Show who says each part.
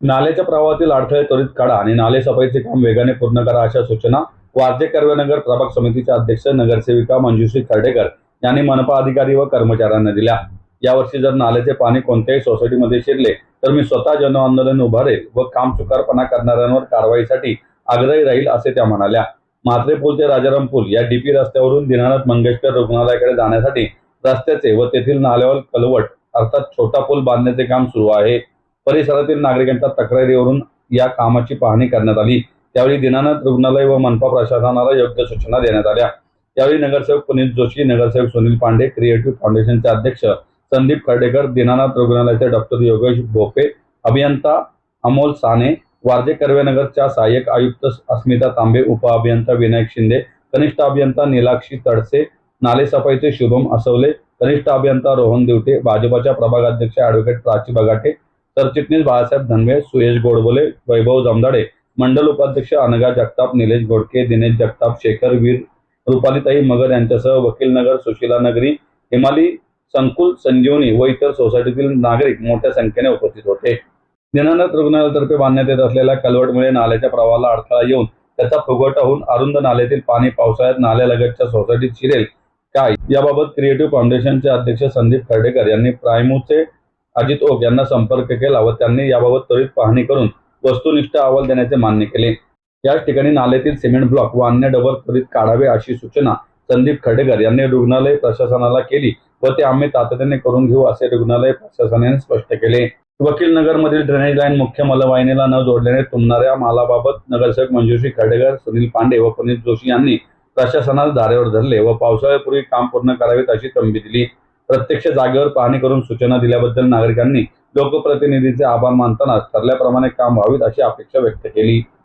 Speaker 1: नाल्याच्या प्रवाहातील अडथळे त्वरित काढा आणि नाले सफाईचे काम वेगाने पूर्ण करा अशा सूचना वारजे कर्वेनगर प्रभाग समितीचे अध्यक्ष नगरसेविका मंजुश्री खर्डेकर यांनी मनपा अधिकारी व कर्मचाऱ्यांना दिल्या। यावर्षी जर नाल्याचे पाणी कोणत्याही सोसायटीमध्ये शिरले तर मी स्वतः जन आंदोलन उभारेल व काम चुकारपणा करणाऱ्यांवर कारवाईसाठी आग्रही राहील असे त्या म्हणाल्या। म्हात्रे पूल ते राजाराम पूल या डीपी रस्त्यावरून दीनानाथ मंगेशकर रुग्णालयाकडे जाण्यासाठी रस्त्याचे व तेथील नाल्यावर कलवट अर्थात छोटा पूल बांधण्याचे काम सुरू आहे। परिसरातील नागरिकांच्या तक्रारीवरून या कामाची पाहणी करण्यात आली। त्यावेळी दीनानाथ रुग्णालय व मनपा प्रशासनाला योग्य सूचना देण्यात आल्या। यावेळी नगरसेवक पुनीत जोशी, नगरसेवक सुनील पांडे, क्रिएटिव्ह फाउंडेशनचे अध्यक्ष संदीप खर्डेकर, दीनानाथ रुग्णालयाचे डॉक्टर योगेश भोपे, अभियंता अमोल साने, वारजे कर्वेनगरच्या सहाय्यक आयुक्त अस्मिता तांबे, उपअभियंता विनायक शिंदे, कनिष्ठ अभियंता नीलाक्षी तडसे, नाले सफाईचे शुभम असवले, कनिष्ठ अभियंता रोहन दिवटे, भाजपच्या प्रभाग अध्यक्ष ॲडव्होकेट प्राची बगाटे, सरचिटणीस बाळासाहेब धनवे, सुयश गोडबोले, वैभव जमदाडे, मंडल उपाध्यक्ष अनघा जगताप, निलेश घोडके, दिनेश जगताप, शेखर वीर, रुपालीताई मगर यांच्यासह वकील नगर, सुशीला नगरी, हिमाली संकुल, संजीवनी व इतर सोसायटीतील नागरिक मोठ्या संख्येने उपस्थित होते। दीनानाथ रुग्णालयातर्फे बांधण्यात येत असलेल्या कलवटमुळे नाल्याच्या प्रवाहाला अडथळा येऊन त्याचा फुगवटा होऊन अरुंद नाल्यातील पाणी पावसाळ्यात नाल्यालगतच्या सोसायटीत शिरेल काय याबाबत क्रिएटिव्ह फाउंडेशनचे अध्यक्ष संदीप खर्डेकर यांनी प्रायमूचे अजित ओक यांना संपर्क केला व त्यांनी याबाबत त्वरित पाहणी करून वस्तुनिष्ठ अहवाल देण्याचे मान्य केले। याच ठिकाणी नाल्यातील सिमेंट ब्लॉक व अन्य डबर त्वरित काढावे अशी सूचना संदीप खर्डेकर यांनी रुग्णालय प्रशासनाला केली व ते आम्ही तातडीने करून घेऊ असे रुग्णालय प्रशासनाने स्पष्ट केले। वकील नगर मधील ड्रेनेज लाईन मुख्य मलवाहिनीला न जोडल्याने तुंबणाऱ्या मालाबाबत नगरसेवक मंजुश्री खर्डेकर, सुनील पांडे व पुनीत जोशी यांनी प्रशासनाला धारेवर धरले व पावसाळ्यापूर्वी काम पूर्ण करावेत अशी तंबी दिली। प्रत्यक्ष जागेवर पाहणी करून सूचना दिल्याबद्दल नागरिकांनी लोकप्रतिनिधींचे आभार मानताना ठरल्याप्रमाणे काम व्हावेत अशी अपेक्षा व्यक्त केली।